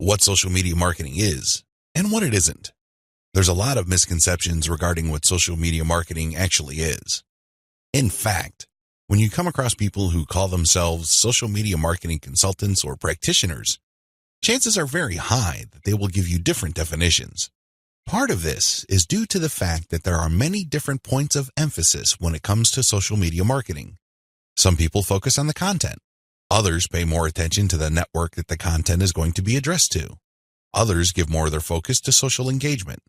what social media marketing is and what it isn't. There's a lot of misconceptions regarding what social media marketing actually is. In fact, when you come across people who call themselves social media marketing consultants or practitioners, chances are very high that they will give you different definitions. Part of this is due to the fact that there are many different points of emphasis when it comes to social media marketing. Some people focus on the content. Others pay more attention to the network that the content is going to be addressed to. Others give more of their focus to social engagement.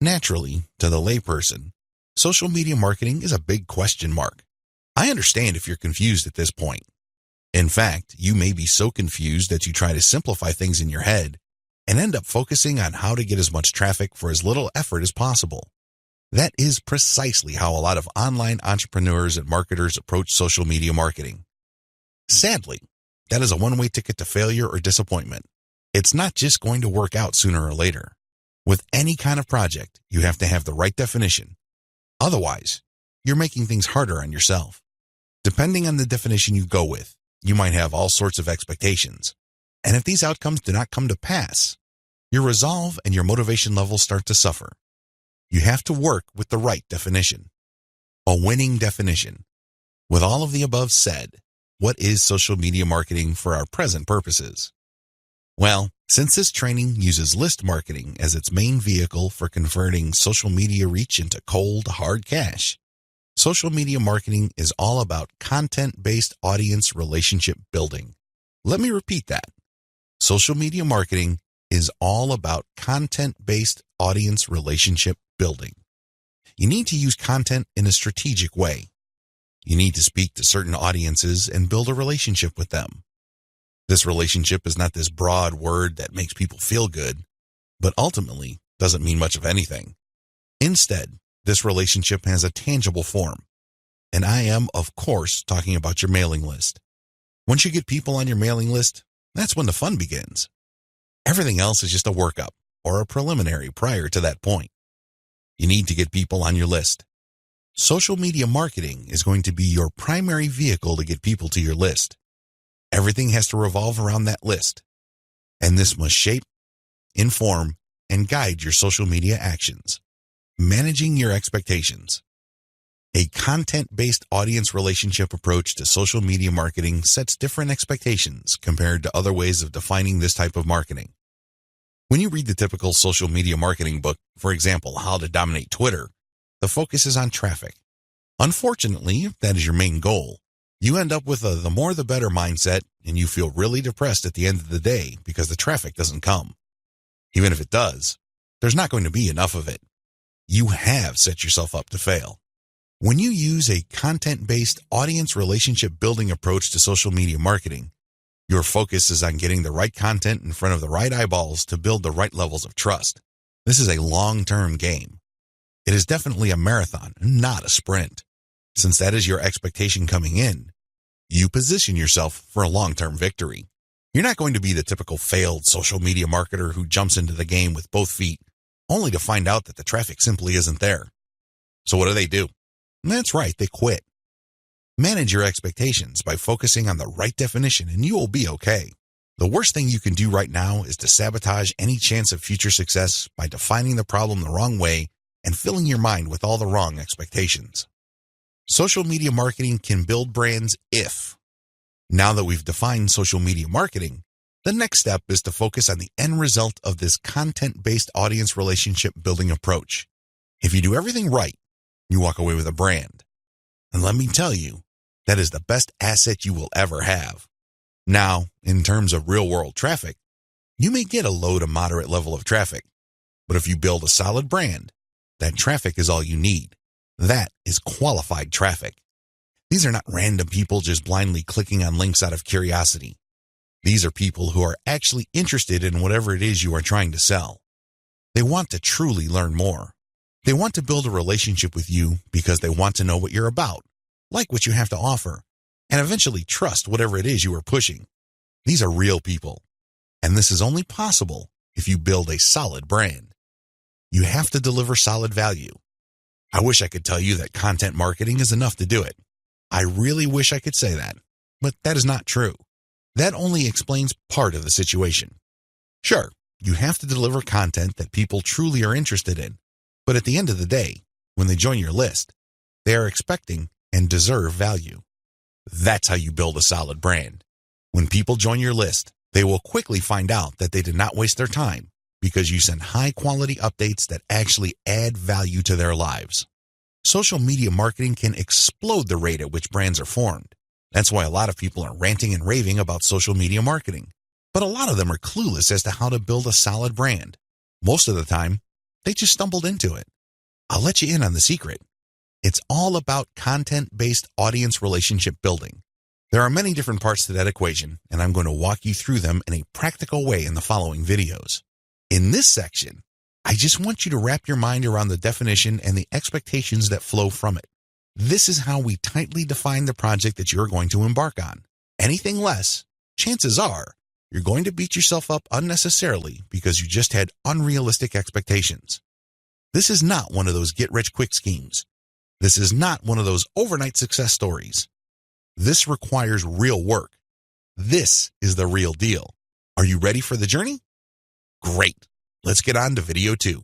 Naturally, to the layperson, social media marketing is a big question mark. I understand if you're confused at this point. In fact, you may be so confused that you try to simplify things in your head and end up focusing on how to get as much traffic for as little effort as possible. That is precisely how a lot of online entrepreneurs and marketers approach social media marketing. Sadly, that is a one-way ticket to failure or disappointment. It's not just going to work out sooner or later. With any kind of project, you have to have the right definition. Otherwise, you're making things harder on yourself. Depending on the definition you go with, you might have all sorts of expectations. And if these outcomes do not come to pass, your resolve and your motivation levels start to suffer. You have to work with the right definition. A winning definition. With all of the above said, what is social media marketing for our present purposes? Well, since this training uses list marketing as its main vehicle for converting social media reach into cold, hard cash, social media marketing is all about content-based audience relationship building. Let me repeat that. Social media marketing is all about content-based audience relationship building. You need to use content in a strategic way. You need to speak to certain audiences and build a relationship with them. This relationship is not this broad word that makes people feel good, but ultimately doesn't mean much of anything. Instead, this relationship has a tangible form. And I am, of course, talking about your mailing list. Once you get people on your mailing list, that's when the fun begins. Everything else is just a workup or a preliminary prior to that point. You need to get people on your list. Social media marketing is going to be your primary vehicle to get people to your list. Everything has to revolve around that list. And this must shape, inform, and guide your social media actions. Managing your expectations. A content-based audience relationship approach to social media marketing sets different expectations compared to other ways of defining this type of marketing. When you read the typical social media marketing book, for example, How to Dominate Twitter, the focus is on traffic. Unfortunately, if that is your main goal, you end up with a the more the better mindset, and you feel really depressed at the end of the day because the traffic doesn't come. Even if it does, there's not going to be enough of it. You have set yourself up to fail. When you use a content-based audience relationship building approach to social media marketing, your focus is on getting the right content in front of the right eyeballs to build the right levels of trust. This is a long-term game. It is definitely a marathon, not a sprint. Since that is your expectation coming in, you position yourself for a long-term victory. You're not going to be the typical failed social media marketer who jumps into the game with both feet, only to find out that the traffic simply isn't there. So what do? That's right, they quit. Manage your expectations by focusing on the right definition and you will be okay. The worst thing you can do right now is to sabotage any chance of future success by defining the problem the wrong way and filling your mind with all the wrong expectations. Social media marketing can build brands if. Now that we've defined social media marketing, the next step is to focus on the end result of this content-based audience relationship building approach. If you do everything right, you walk away with a brand. And let me tell you, that is the best asset you will ever have. Now, in terms of real-world traffic, you may get a low to moderate level of traffic, but if you build a solid brand, that traffic is all you need. That is qualified traffic. These are not random people just blindly clicking on links out of curiosity. These are people who are actually interested in whatever it is you are trying to sell. They want to truly learn more. They want to build a relationship with you because they want to know what you're about, like what you have to offer, and eventually trust whatever it is you are pushing. These are real people, and this is only possible if you build a solid brand. You have to deliver solid value. I wish I could tell you that content marketing is enough to do it. I really wish I could say that, but that is not true. That only explains part of the situation. Sure, you have to deliver content that people truly are interested in, but at the end of the day, when they join your list, they are expecting and deserve value. That's how you build a solid brand. When people join your list, they will quickly find out that they did not waste their time because you send high-quality updates that actually add value to their lives. Social media marketing can explode the rate at which brands are formed. That's why a lot of people are ranting and raving about social media marketing. But a lot of them are clueless as to how to build a solid brand. Most of the time, they just stumbled into it. I'll let you in on the secret. It's all about content-based audience relationship building. There are many different parts to that equation, and I'm going to walk you through them in a practical way in the following videos. In this section, I just want you to wrap your mind around the definition and the expectations that flow from it. This is how we tightly define the project that you're going to embark on. Anything less, chances are, you're going to beat yourself up unnecessarily because you just had unrealistic expectations. This is not one of those get-rich-quick schemes. This is not one of those overnight success stories. This requires real work. This is the real deal. Are you ready for the journey? Great. Let's get on to video 2.